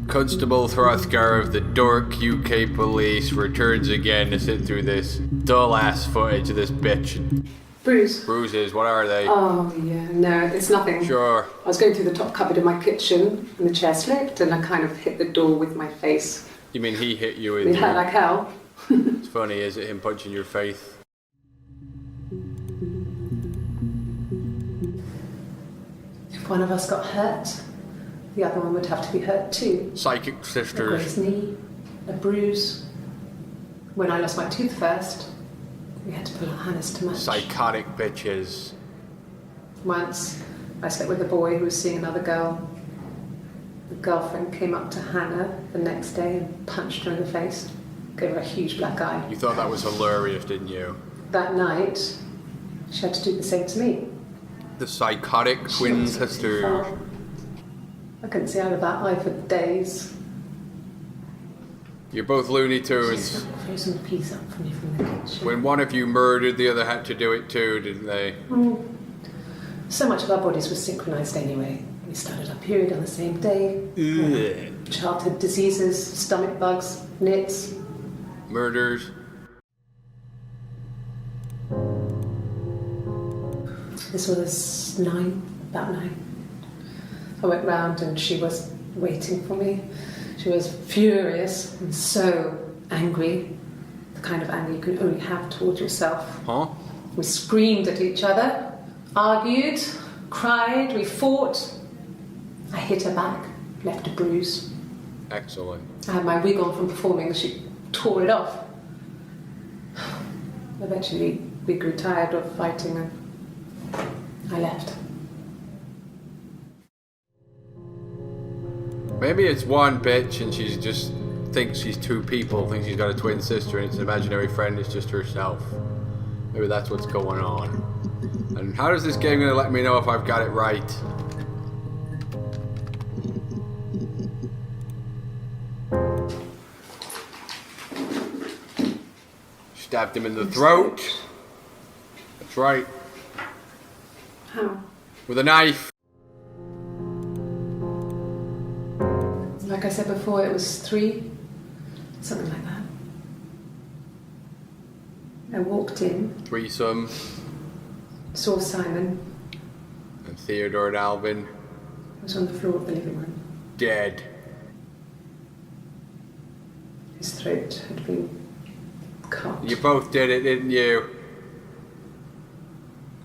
Constable Throthgar of the Dork UK Police returns again to sit through this dull-ass footage of this bitch. Bruises, what are they? Oh, yeah, no, it's nothing. Sure. I was going through the top cupboard in my kitchen, and the chair slipped, and I kind of hit the door with my face. You mean he hit you in It hurt like hell. It's funny, is it, him punching your face? If one of us got hurt, the other one would have to be hurt too. Psychic A sisters. grazed knee, a bruise. When I lost my tooth first, we had to pull our Hannah's to match. Psychotic bitches. Once, I slept with a boy who was seeing another girl. The girlfriend came up to Hannah the next day and punched her in the face. Gave her a huge black eye. You thought that was hilarious, didn't you? That night, she had to do the same to me. The psychotic twin sisters. I couldn't see out of that eye for days. You're both Looney She Tunes. stuck a frozen piece up for me from the kitchen. When one of you murdered, the other had to do it too, didn't they? So much of our bodies was synchronised anyway. We started our period on the same day. Childhood diseases, stomach bugs, nits. Murders. This was about 9. I went round and she was waiting for me. She was furious and so angry. The kind of anger you can only have towards yourself. Huh? We screamed at each other, argued, cried, we fought. I hit her back, left a bruise. Excellent. I had my wig on from performing, she tore it off. Eventually, we grew tired of fighting and I left. Maybe it's one bitch and she just thinks she's two people, thinks she's got a twin sister and it's an imaginary friend, it's just herself. Maybe that's what's going on. And how is this game going to let me know if I've got it right? Stabbed him in the throat. That's right. How? With a knife. Like I said before, it was 3, something like that. I walked in, Threesome. saw Simon, And Theodore and Alvin. was on the floor of the living room. Dead. His throat had been cut. You both did it, didn't you?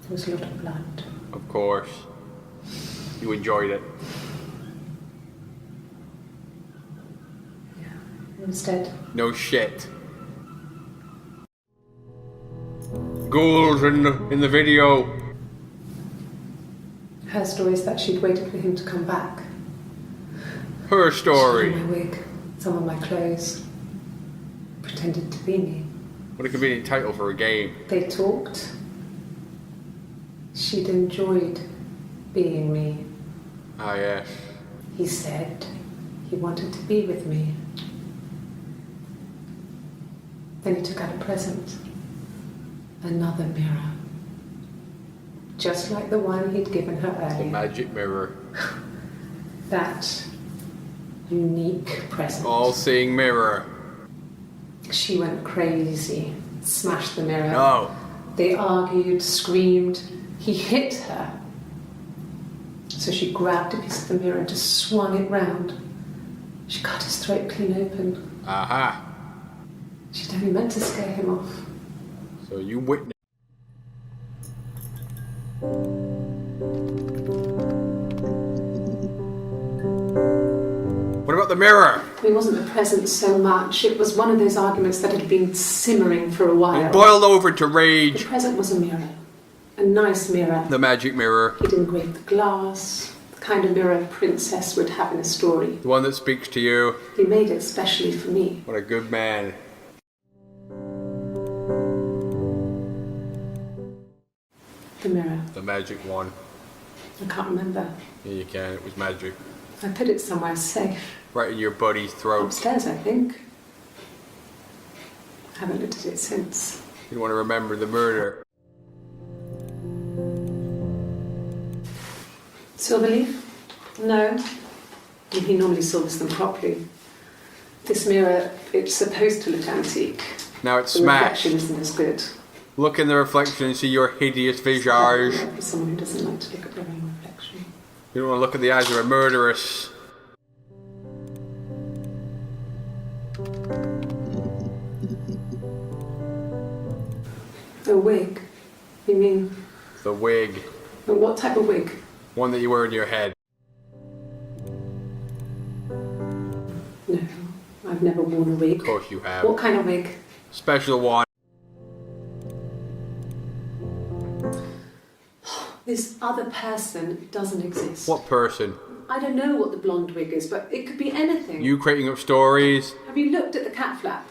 There was a lot of blood. Of course. You enjoyed it. Yeah, he was dead. No shit. Ghouls in the video. Her story is that she'd waited for him to come back. Her She story. had my wig, some of my clothes, pretended to be me. What a convenient title for a game. They talked. She'd enjoyed being me. Ah, yes. He said he wanted to be with me. Then he took out a present. Another mirror. Just like the one he'd given her The earlier. magic mirror. That unique present. All-seeing mirror. She went crazy, smashed the mirror. No. They argued, screamed. He hit her. So she grabbed a piece of the mirror and just swung it round. She cut his throat clean open. Aha. She'd only meant to scare him off. So you witnessed. What about the mirror? It wasn't the present so much. It was one of those arguments that had been simmering for a while. It boiled over to The rage. present was a mirror. A nice mirror. The magic mirror. He'd engraved the glass. The kind of mirror a princess would have in a story. The one that speaks to you. He made it specially for me. What a good man. The mirror. The magic one. I can't remember. Yeah, you can. It was magic. I put it somewhere safe. Right in your buddy's throat. Upstairs, I think. I haven't looked at it since. You want to remember the murder. Silverleaf? No. And he normally silvers them properly. This mirror, it's supposed to look antique. Now it's The smashed. reflection isn't as good. Look in the reflection and see your hideous visage. For someone who doesn't like to look at their own reflection. You don't want to look at the eyes of a murderess. A wig? You mean? The wig. But what type of wig? One that you wear in your head. No, I've never worn a wig. Of course you have. What kind of wig? Special one. This other person doesn't exist. What person? I don't know what the blonde wig is, but it could be anything. You creating up stories. Have you looked at the cat flap?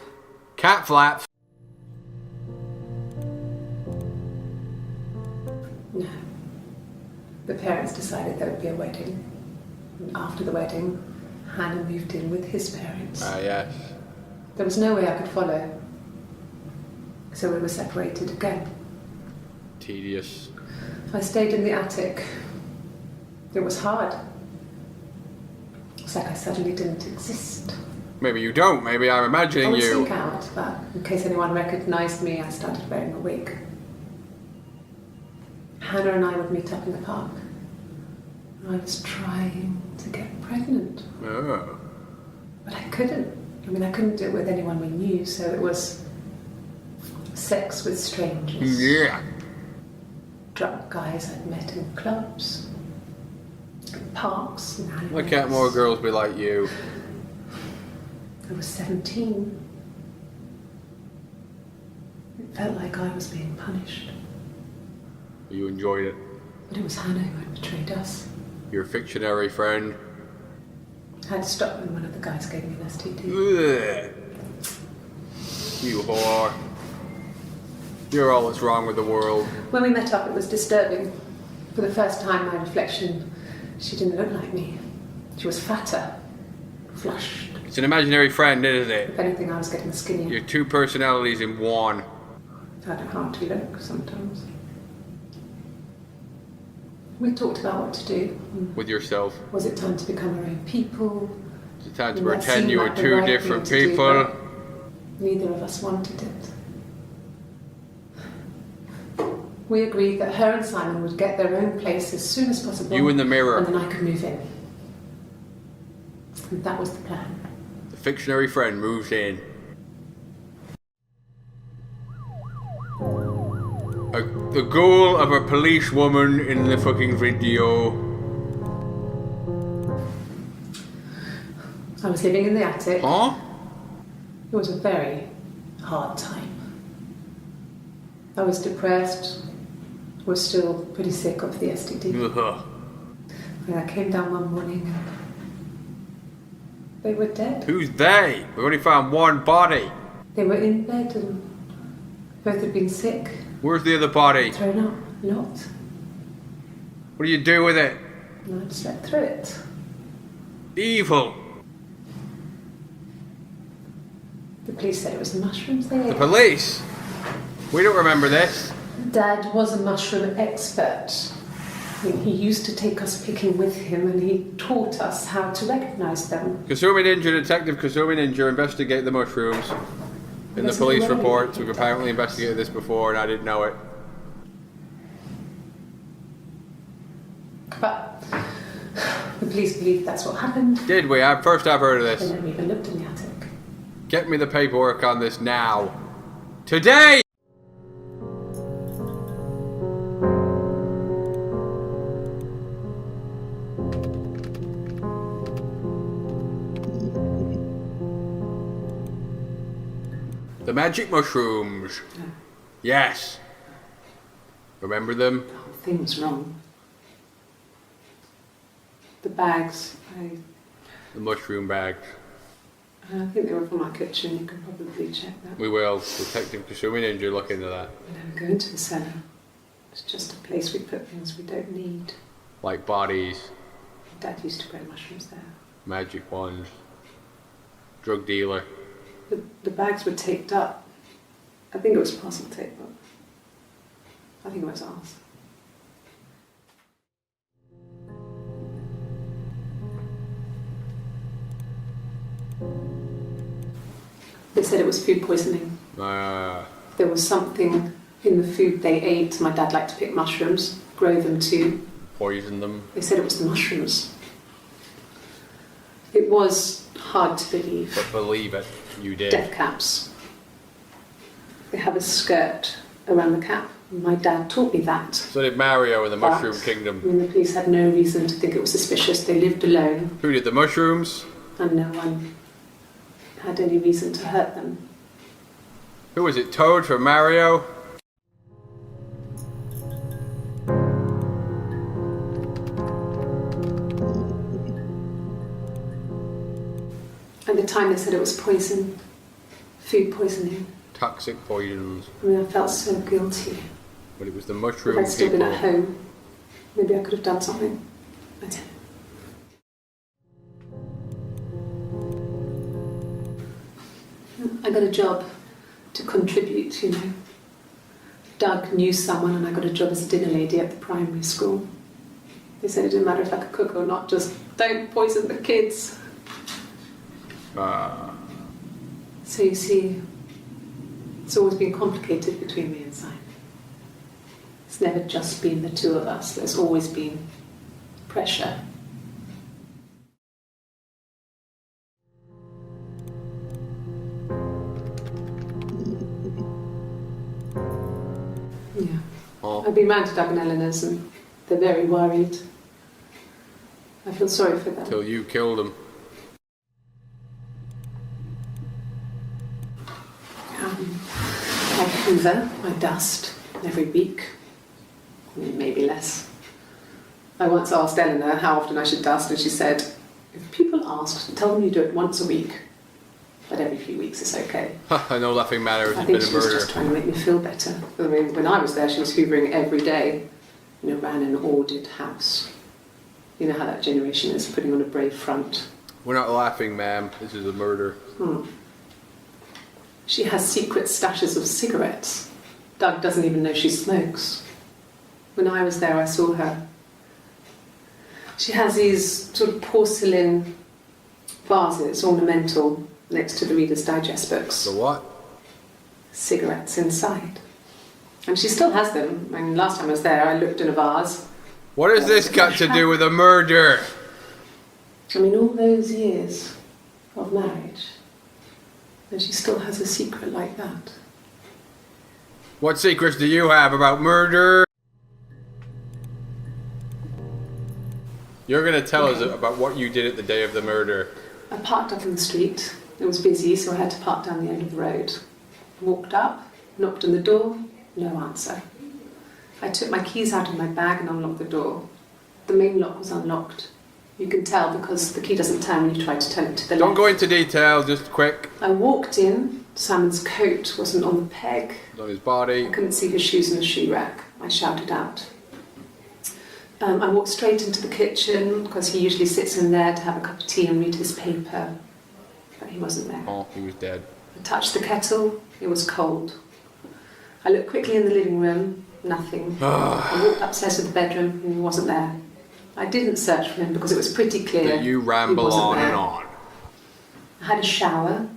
Cat flaps. No. The parents decided there would be a wedding. And after the wedding, Hannah moved in with his parents. Ah, yes. There was no way I could follow. So we were separated again. Tedious. I stayed in the attic. It was hard. It's like I suddenly didn't exist. Maybe you don't. Maybe I'm I imagining would you. sneak out, but in case anyone recognised me, I started wearing a wig. Hannah and I would meet up in the park. I was trying to get pregnant. Oh. But I couldn't. I mean, I couldn't do it with anyone we knew, so it was sex with strangers. Yeah. Drunk guys I'd met in clubs, in parks, and alleyways. Why can't more girls be like you? I was 17. It felt like I was being punished. You enjoyed it. But it was Hannah who had betrayed us. Your fictionary friend. I had to stop when one of the guys gave me an STD. Ugh. You whore. You're all that's wrong with the world. When we met up, it was disturbing. For the first time, my reflection, she didn't look like me. She was fatter, flushed. It's an imaginary friend, isn't If it? anything, I was getting skinnier. Your two personalities in one. I had a hard to look sometimes. We talked about what to do. With yourself. Was it time to become our own people? It's time to And that pretend seemed you were like the two right different thing to do, people. but neither of us wanted it. We agreed that her and Simon would get their own place as soon as possible. You in the mirror. And then I could move in. And that was the plan. The fictionary friend moves in. The goal of a police woman in the fucking video. I was living in the attic. Huh? It was a very hard time. I was depressed, was still pretty sick of the STD. Ugh. And I came down one morning and they were dead. Who's they? We only found one body. They were in bed and both had been sick. Where's the other body? Thrown up, not. What do you do with it? And I slept through it. Evil. The police said it was mushrooms they The ate. police. We don't remember this. Dad was a mushroom expert. I mean, he used to take us picking with him and he taught us how to recognise them. Kasumi Ninja, Detective Kasumi Ninja, investigate the mushrooms. In the There's no police way. reports, we've apparently investigated this before and I didn't know it. But the police believe that's what happened. Did we? First I've heard of They this. never even looked in the attic. Get me the paperwork on this now. Today! The magic mushrooms. No, Yes. Remember them? the whole thing was wrong. The bags, The mushroom bags. I think they were from our kitchen. You could probably check that. We will. Detective Kasumi Ninja, look into that. We never go into the cellar. It's just a place we put things we don't need. Like bodies, Dad used to grow mushrooms there. magic wands, drug dealer. The bags were taped up. I think it was parcel tape, but I think it was ours. They said it was food poisoning. There was something in the food they ate. My dad liked to pick mushrooms, grow them too. Poison them. They said it was the mushrooms. It was hard to believe. But believe it, you did. Death caps. They have a skirt around the cap. My dad taught me that. So did Mario in the Mushroom Kingdom. I mean, the police had no reason to think it was suspicious. They lived alone. Who did the mushrooms? And no one had any reason to hurt them. Who was it, Toad for Mario? At the time they said it was poison. Food poisoning. Toxic poisons. I mean, I felt so guilty. But it was the mushroom If I'd still people. been at home, maybe I could have done something. I didn't. I got a job to contribute, you know. Doug knew someone and I got a job as a dinner lady at the primary school. They said it didn't matter if I could cook or not, just don't poison the kids. So you see, it's always been complicated between me and Simon. It's never just been the two of us. There's always been pressure. Yeah. Oh. I've been round to Doug and Eleanor's and they're very worried. I feel sorry for them. Till you killed him. I hoover, I dust every week, maybe less. I once asked Eleanor how often I should dust and she said, if people ask, tell them you do it once a week, but every few weeks is okay. I know laughing matter has I been think a she was murder. just trying to make me feel better. I mean, when I was there she was hoovering every day, you know, ran an ordered house. You know how that generation is, putting on a brave front. We're not laughing, ma'am. This is a murder. She has secret stashes of cigarettes. Doug doesn't even know she smokes. When I was there, I saw her. She has these sort of porcelain vases, ornamental, next to the Reader's Digest books. The what? Cigarettes inside. And she still has them. I mean, last time I was there, I looked in a vase. What has this got to do with a murder? I mean, all those years of marriage, and she still has a secret like that. What secrets do you have about murder? You're going to tell us about what you did at the day of the murder. I parked up in the street. It was busy, so I had to park down the end of the road. Walked up, knocked on the door, no answer. I took my keys out of my bag and unlocked the door. The main lock was unlocked. You can tell because the key doesn't turn when you try to turn it to the left. Don't go into detail, just quick. I walked in. Simon's coat wasn't on the peg. On his body. I couldn't see his shoes in the shoe rack. I shouted out. I walked straight into the kitchen because he usually sits in there to have a cup of tea and read his paper. But he wasn't there. Oh, he was dead. I touched the kettle. It was cold. I looked quickly in the living room. Nothing. I walked upstairs to the bedroom and he wasn't there. I didn't search for him because it was pretty clear That you ramble he wasn't on there. and on. I had a shower.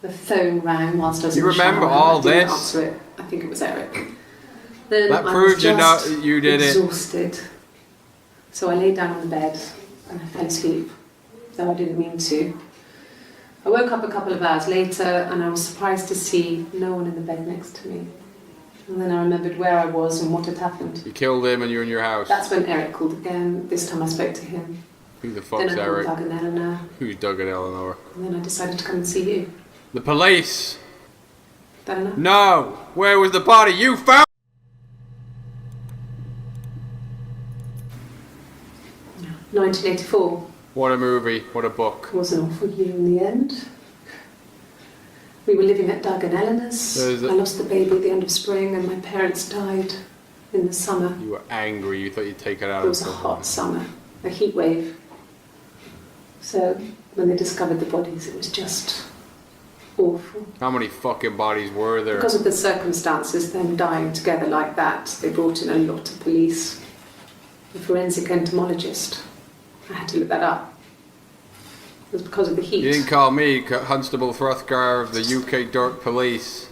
The phone rang whilst I was You in the shower. remember all I didn't this? answer it. I think it was Eric. Then That I proves was you just know you did it. exhausted. So I lay down on the bed and I fell asleep, though I didn't mean to. I woke up a couple of hours later and I was surprised to see no one in the bed next to me. And then I remembered where I was and what had happened. You killed him and you're in your house. That's when Eric called again. This time I spoke to him. Who the Then fuck's I called Eric? Doug and Eleanor. Who's Doug and Eleanor? And then I decided to come and see you. The police! Don't know. No! Where was the body you found? 1984 What a movie, what a book. was an awful year in the end. We were living at Doug and Eleanor's. I lost the baby at the end of spring and my parents died in the summer. You were angry, you thought you'd take it out It of was a someone. hot summer, a heat wave. So when they discovered the bodies, it was just awful. How many fucking bodies were there? Because of the circumstances, them dying together like that, they brought in a lot of police. A forensic entomologist. I had to look that up. was because of the heat. You didn't call me Constable Throthgar of the UK Dirt Police.